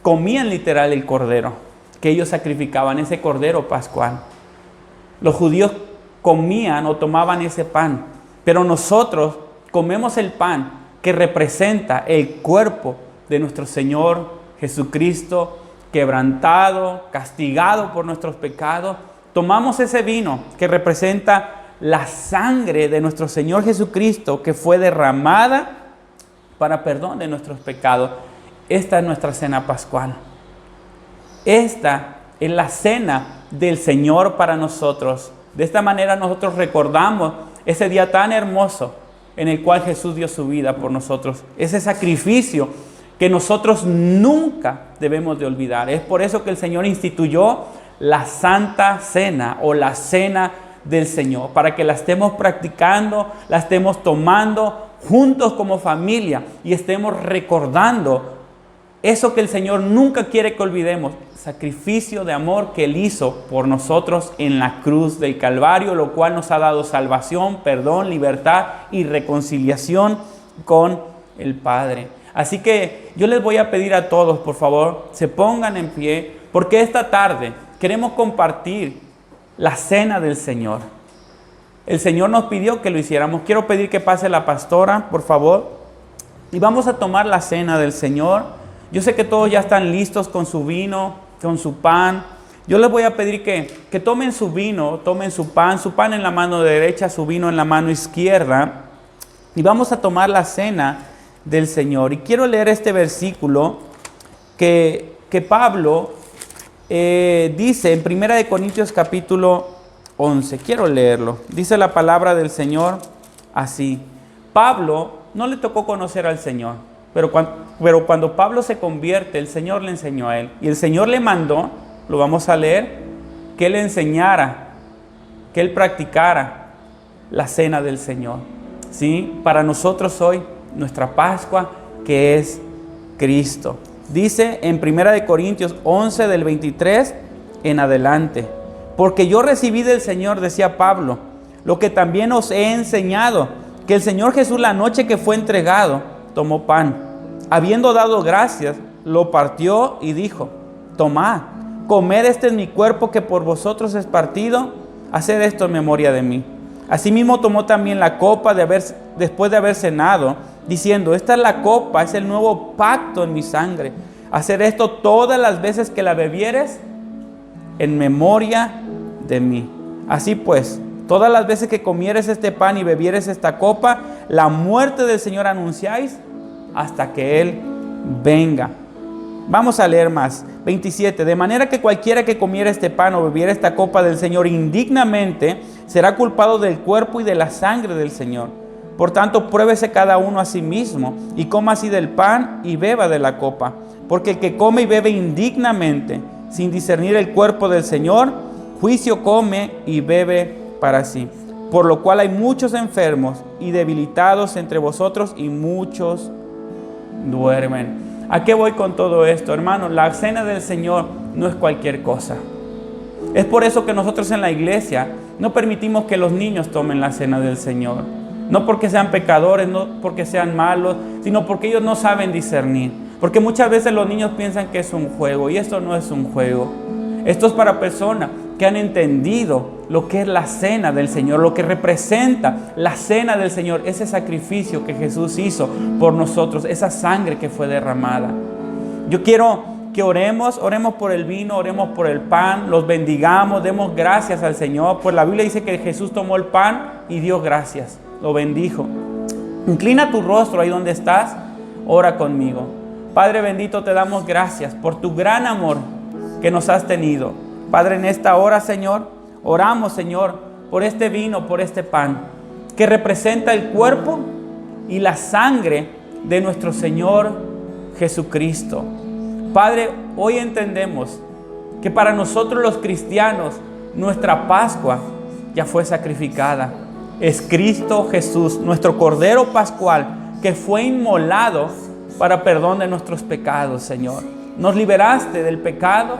comían literal el cordero, que ellos sacrificaban, ese cordero pascual. Los judíos comían o tomaban ese pan, pero nosotros comemos el pan que representa el cuerpo de nuestro Señor Jesucristo, quebrantado, castigado por nuestros pecados. Tomamos ese vino que representa la sangre de nuestro Señor Jesucristo que fue derramada para perdón de nuestros pecados. Esta es nuestra cena pascual. Esta es la cena del Señor para nosotros. De esta manera nosotros recordamos ese día tan hermoso en el cual Jesús dio su vida por nosotros. Ese sacrificio que nosotros nunca debemos de olvidar. Es por eso que el Señor instituyó la Santa Cena o la Cena del Señor, para que la estemos practicando, la estemos tomando juntos como familia y estemos recordando eso que el Señor nunca quiere que olvidemos, sacrificio de amor que Él hizo por nosotros en la cruz del Calvario, lo cual nos ha dado salvación, perdón, libertad y reconciliación con el Padre. Así que yo les voy a pedir a todos, por favor, se pongan en pie, porque esta tarde queremos compartir la cena del Señor. El Señor nos pidió que lo hiciéramos. Quiero pedir que pase la pastora, por favor, y vamos a tomar la cena del Señor. Yo sé que todos ya están listos con su vino, con su pan. Yo les voy a pedir que tomen su vino, tomen su pan en la mano derecha, su vino en la mano izquierda, y vamos a tomar la cena del Señor. Y quiero leer este versículo que Pablo dice en 1 Corintios capítulo 11. Quiero leerlo. Dice la palabra del Señor así. Pablo no le tocó conocer al Señor, pero cuando Pablo se convierte, el Señor le enseñó a él. Y el Señor le mandó, lo vamos a leer, que él enseñara, que él practicara la cena del Señor. ¿Sí? Para nosotros hoy, nuestra Pascua, que es Cristo. Dice en 1 Corintios 11, del 23 en adelante. Porque yo recibí del Señor, decía Pablo, lo que también os he enseñado, que el Señor Jesús, la noche que fue entregado, tomó pan. Habiendo dado gracias, lo partió y dijo: tomad, comed, este es mi cuerpo que por vosotros es partido, haced esto en memoria de mí. Asimismo tomó también la copa después de haber cenado, diciendo: esta es la copa, es el nuevo pacto en mi sangre. Hacer esto todas las veces que la bebieres en memoria de mí. Así pues, todas las veces que comieres este pan y bebieres esta copa, la muerte del Señor anunciáis hasta que Él venga. Vamos a leer más. 27. De manera que cualquiera que comiera este pan o bebiera esta copa del Señor indignamente, será culpado del cuerpo y de la sangre del Señor. Por tanto, pruébese cada uno a sí mismo, y coma así del pan y beba de la copa. Porque el que come y bebe indignamente, sin discernir el cuerpo del Señor, juicio come y bebe para sí. Por lo cual hay muchos enfermos y debilitados entre vosotros, y muchos duermen. ¿A qué voy con todo esto, hermano? La cena del Señor no es cualquier cosa. Es por eso que nosotros en la iglesia no permitimos que los niños tomen la cena del Señor. No porque sean pecadores, no porque sean malos, sino porque ellos no saben discernir. Porque muchas veces los niños piensan que es un juego, y esto no es un juego. Esto es para personas que han entendido lo que es la cena del Señor, lo que representa la cena del Señor, ese sacrificio que Jesús hizo por nosotros, esa sangre que fue derramada. Yo quiero que oremos por el vino, oremos por el pan, los bendigamos, demos gracias al Señor. Pues la Biblia dice que Jesús tomó el pan y dio gracias, lo bendijo. Inclina tu rostro ahí donde estás, ora conmigo. Padre bendito, te damos gracias por tu gran amor que nos has tenido. Padre, en esta hora, Señor, oramos, Señor, por este vino, por este pan, que representa el cuerpo y la sangre de nuestro Señor Jesucristo. Padre, hoy entendemos que para nosotros los cristianos, nuestra Pascua ya fue sacrificada. Es Cristo Jesús, nuestro Cordero Pascual, que fue inmolado para perdón de nuestros pecados, Señor. Nos liberaste del pecado,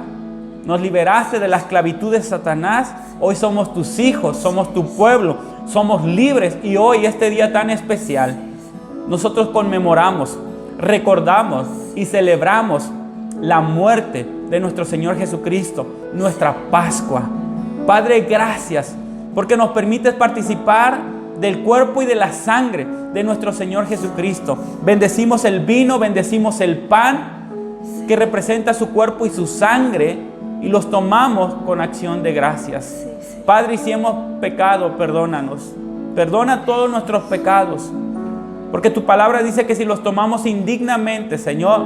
nos liberaste de la esclavitud de Satanás. Hoy somos tus hijos, somos tu pueblo, somos libres. Y hoy, este día tan especial, nosotros conmemoramos, recordamos y celebramos la muerte de nuestro Señor Jesucristo, nuestra Pascua. Padre, gracias porque nos permites participar del cuerpo y de la sangre de nuestro Señor Jesucristo. Bendecimos el vino, bendecimos el pan que representa su cuerpo y su sangre, y los tomamos con acción de gracias. Padre, y si hemos pecado, perdónanos. Perdona todos nuestros pecados, porque tu palabra dice que si los tomamos indignamente, Señor,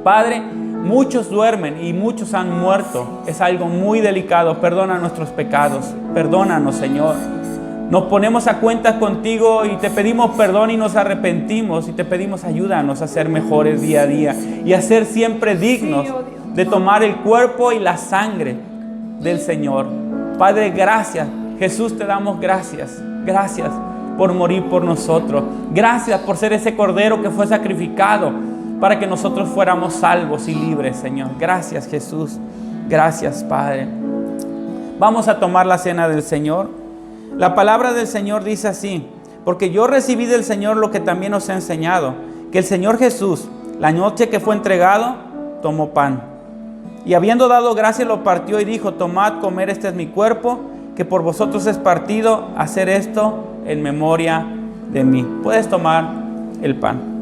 Padre, muchos duermen y muchos han muerto. Es algo muy delicado. Perdona nuestros pecados. Perdónanos, Señor. Nos ponemos a cuentas contigo y te pedimos perdón y nos arrepentimos y te pedimos ayúdanos a ser mejores día a día y a ser siempre dignos de tomar el cuerpo y la sangre del Señor. Padre, gracias. Jesús, te damos gracias. Gracias por morir por nosotros. Gracias por ser ese cordero que fue sacrificado para que nosotros fuéramos salvos y libres, Señor. Gracias, Jesús. Gracias, Padre. Vamos a tomar la cena del Señor. La palabra del Señor dice así: porque yo recibí del Señor lo que también os he enseñado, que el Señor Jesús, la noche que fue entregado, tomó pan, y habiendo dado gracias lo partió y dijo: tomad, comer, este es mi cuerpo, que por vosotros es partido, hacer esto en memoria de mí. Puedes tomar el pan.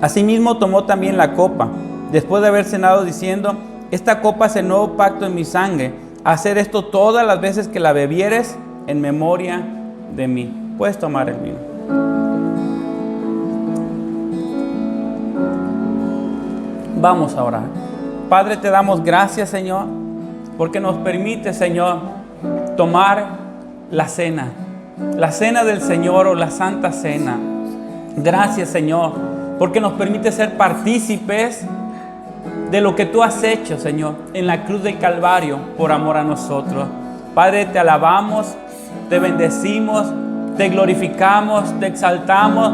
Asimismo tomó también la copa, después de haber cenado, diciendo: esta copa es el nuevo pacto en mi sangre. Hacer esto todas las veces que la bebieres en memoria de mí. Puedes tomar el vino. Vamos a orar. Padre, te damos gracias, Señor, porque nos permite, Señor, tomar la cena del Señor, o la Santa Cena. Gracias, Señor, porque nos permite ser partícipes de lo que tú has hecho, Señor, en la cruz del Calvario por amor a nosotros. Padre, te alabamos, te bendecimos, te glorificamos, te exaltamos.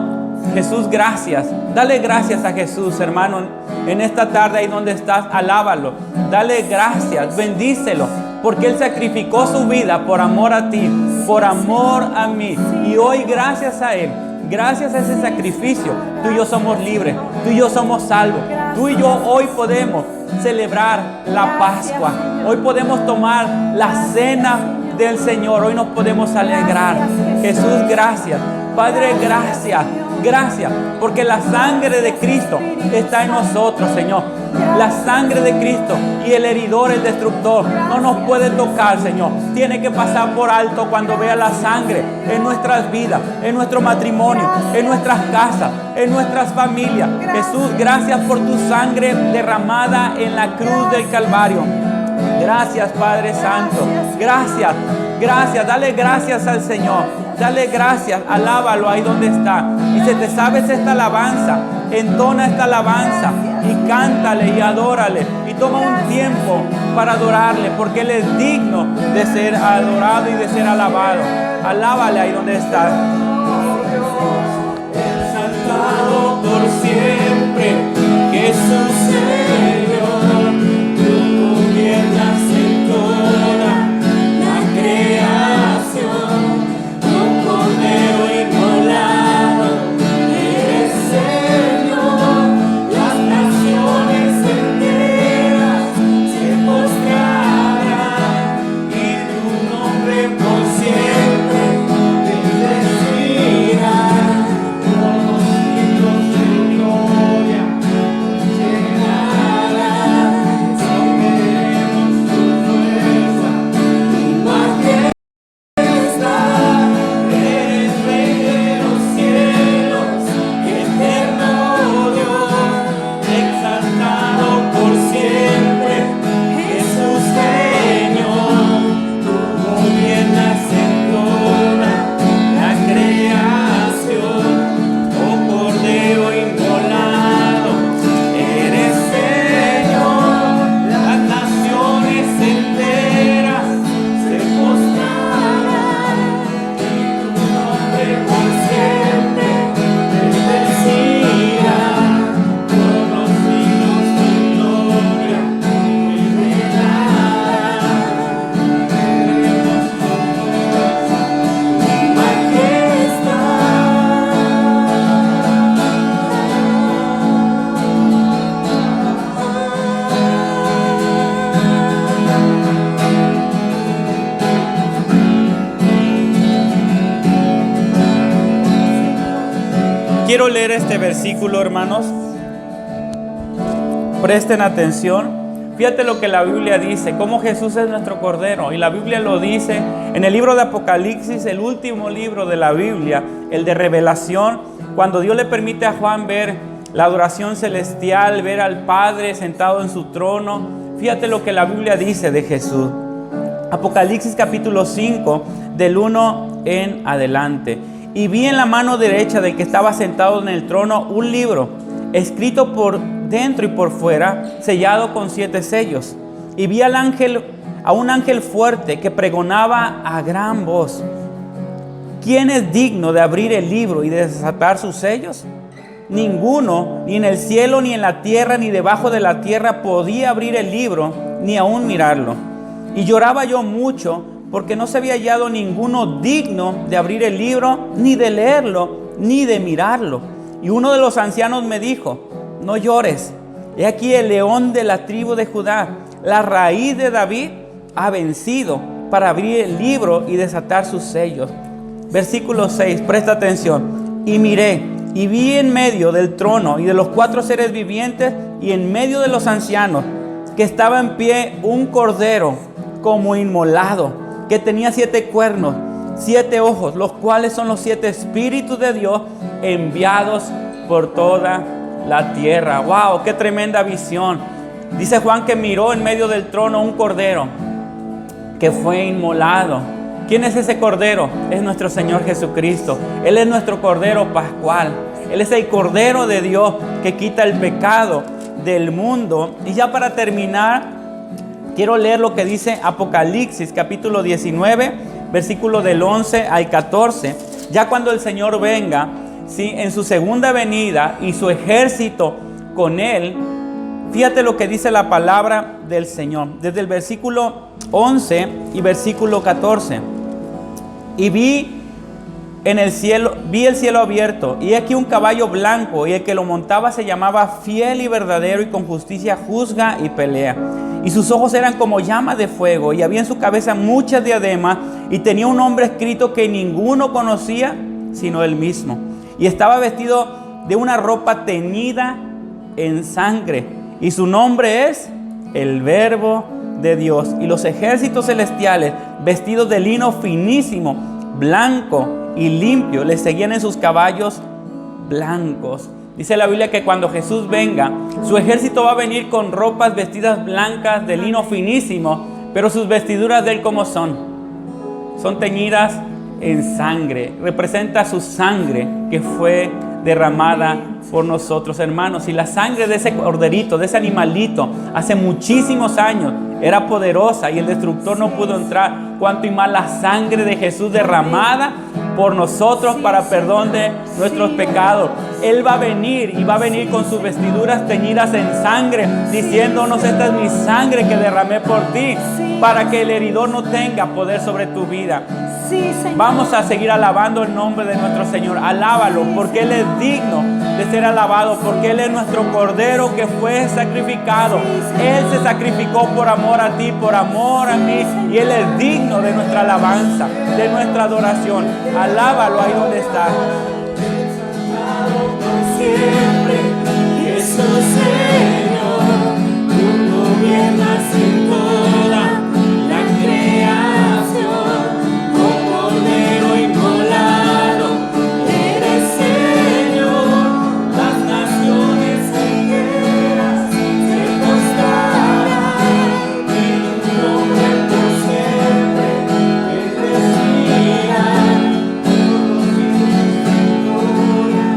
Jesús, gracias. Dale gracias a Jesús, hermano, en esta tarde ahí donde estás. Alábalo, dale gracias, bendícelo, porque Él sacrificó su vida por amor a ti, por amor a mí. Y hoy, gracias a Él, gracias a ese sacrificio, tú y yo somos libres, tú y yo somos salvos. Tú y yo hoy podemos celebrar la Pascua. Hoy podemos tomar la cena del Señor. Hoy nos podemos alegrar. Jesús, gracias. Padre, gracias. Gracias, porque la sangre de Cristo está en nosotros, Señor. La sangre de Cristo y el heridor, el destructor, no nos puede tocar, Señor. Tiene que pasar por alto cuando vea la sangre en nuestras vidas, en nuestro matrimonio, en nuestras casas, en nuestras familias. Jesús, gracias por tu sangre derramada en la cruz del Calvario. Gracias, Padre Santo. Gracias, gracias. Dale gracias al Señor. Dale gracias, alábalo ahí donde está. Y si te sabes esta alabanza, entona esta alabanza y cántale y adórale. Y toma un tiempo para adorarle, porque Él es digno de ser adorado y de ser alabado. Alábale ahí donde está. Exaltado por siempre, Jesús Señor, tú gobiernas en toda la creación. Quiero leer este versículo, hermanos. Presten atención, Fíjate lo que la Biblia dice, cómo Jesús es nuestro Cordero. Y la Biblia lo dice en el libro de Apocalipsis, el último libro de la Biblia, el de Revelación, cuando Dios le permite a Juan ver la adoración celestial, ver al Padre sentado en su trono. Fíjate lo que la Biblia dice de Jesús. Apocalipsis capítulo 5, del 1 en adelante. Y vi en la mano derecha del que estaba sentado en el trono un libro, escrito por dentro y por fuera, sellado con 7 sellos. Y vi a un ángel fuerte que pregonaba a gran voz: ¿quién es digno de abrir el libro y de desatar sus sellos? Ninguno, ni en el cielo, ni en la tierra, ni debajo de la tierra, podía abrir el libro, ni aún mirarlo. Y lloraba yo mucho, porque no se había hallado ninguno digno de abrir el libro, ni de leerlo, ni de mirarlo. Y uno de los ancianos me dijo: no llores, he aquí el león de la tribu de Judá, la raíz de David, ha vencido para abrir el libro y desatar sus sellos. Versículo 6, presta atención. Y miré, y vi en medio del trono y de los 4 seres vivientes, y en medio de los ancianos, que estaba en pie un cordero como inmolado, que tenía 7 cuernos, 7 ojos, los cuales son los 7 espíritus de Dios enviados por toda la tierra. ¡Wow! ¡Qué tremenda visión! Dice Juan que miró en medio del trono un cordero que fue inmolado. ¿Quién es ese cordero? Es nuestro Señor Jesucristo. Él es nuestro cordero pascual. Él es el cordero de Dios que quita el pecado del mundo. Y ya para terminar, quiero leer lo que dice Apocalipsis capítulo 19, versículo del 11 al 14. Ya cuando el Señor venga, ¿sí?, en su segunda venida y su ejército con él, fíjate lo que dice la palabra del Señor. Desde el versículo 11 y versículo 14. Y vi el cielo abierto, y aquí un caballo blanco, y el que lo montaba se llamaba Fiel y Verdadero, y con justicia juzga y pelea. Y sus ojos eran como llamas de fuego, y había en su cabeza muchas diademas, y tenía un nombre escrito que ninguno conocía sino él mismo. Y estaba vestido de una ropa teñida en sangre, y su nombre es el Verbo de Dios. Y los ejércitos celestiales, vestidos de lino finísimo, blanco y limpio, le seguían en sus caballos blancos. Dice la Biblia que cuando Jesús venga, su ejército va a venir con ropas vestidas blancas de lino finísimo, pero sus vestiduras de él, ¿cómo son? Son teñidas en sangre. Representa su sangre que fue derramada por nosotros, hermanos. Y la sangre de ese corderito, de ese animalito, hace muchísimos años era poderosa y el destructor no pudo entrar. Cuanto y más la sangre de Jesús derramada por nosotros para perdón de nuestros pecados. Él va a venir, y va a venir con sus vestiduras teñidas en sangre, diciéndonos: esta es mi sangre que derramé por ti, para que el heridor no tenga poder sobre tu vida. Vamos a seguir alabando el nombre de nuestro Señor. Alábalo, porque Él es digno de ser alabado, porque Él es nuestro Cordero que fue sacrificado. Él se sacrificó por amor a ti, por amor a mí, y Él es digno de nuestra alabanza, de nuestra adoración. Alábalo ahí donde está. Siempre, Jesús Señor, tú gobiernas en toda la creación. Oh Cordero inmolado, eres Señor. Las naciones enteras se postrarán en tu nombre por siempre, bendecirán. Todos mis gloria.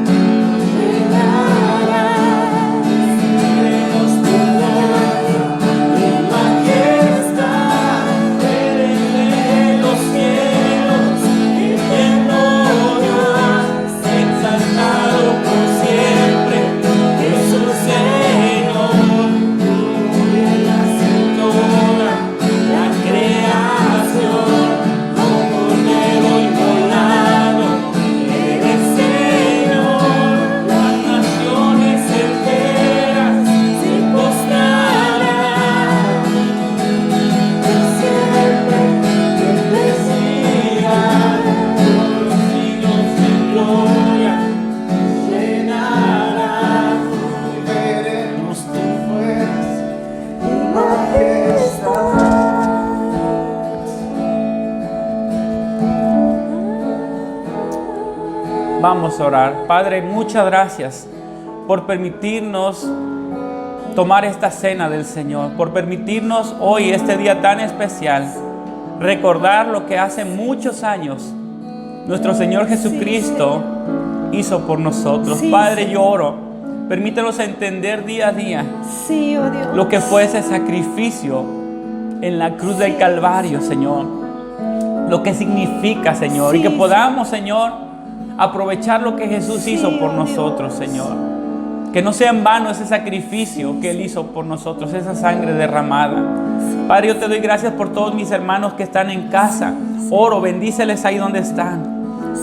Vamos a orar. Padre, muchas gracias por permitirnos tomar esta cena del Señor, por permitirnos hoy, este día tan especial, recordar lo que hace muchos años nuestro Señor Jesucristo hizo por nosotros. Sí, Padre, yo oro, permítenos entender día a día Sí, oh Dios. lo que fue ese sacrificio en la cruz del Calvario, Señor. Lo que significa, Señor, Sí, y que sí. podamos, Señor, aprovechar lo que Jesús Sí, hizo por oh nosotros, Dios. Señor. Que no sea en vano ese sacrificio que Él hizo por nosotros, esa sangre derramada. Padre, yo te doy gracias por todos mis hermanos que están en casa. Oro, bendíceles ahí donde están.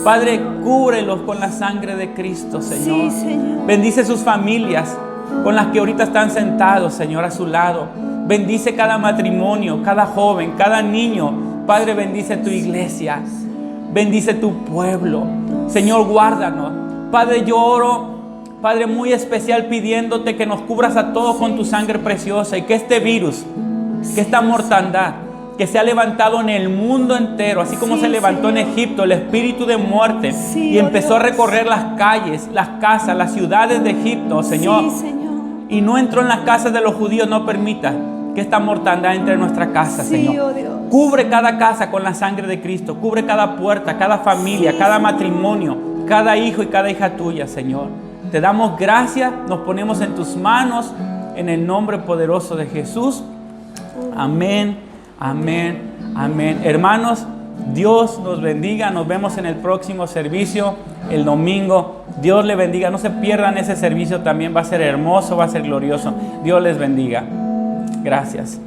Padre, cúbrelos con la sangre de Cristo, Señor. Sí, Señor. Bendice sus familias con las que ahorita están sentados, Señor, a su lado. Bendice cada matrimonio, cada joven, cada niño. Padre, bendice tu iglesia. Bendice tu pueblo. Señor, guárdanos. Padre, yo oro, Padre, muy especial pidiéndote que nos cubras a todos con tu sangre preciosa y que este virus, que esta mortandad que se ha levantado en el mundo entero, así como Sí, se levantó en Señor. Egipto el espíritu de muerte Sí, y oh empezó a Dios. recorrer las calles, las casas, las ciudades de Egipto, Señor, Sí, Señor. y no entró en las casas de los judíos, no permita que esta mortandad entre en nuestra casa, Sí, Señor. oh Dios. Cubre cada casa con la sangre de Cristo, cubre cada puerta, cada familia, Sí, cada Señor. matrimonio, cada hijo y cada hija tuya, Señor. Te damos gracias, nos ponemos en tus manos, en el nombre poderoso de Jesús. Amén, amén, amén. Hermanos, Dios nos bendiga. Nos vemos en el próximo servicio, el domingo. Dios les bendiga. No se pierdan ese servicio, también va a ser hermoso, va a ser glorioso. Dios les bendiga. Gracias.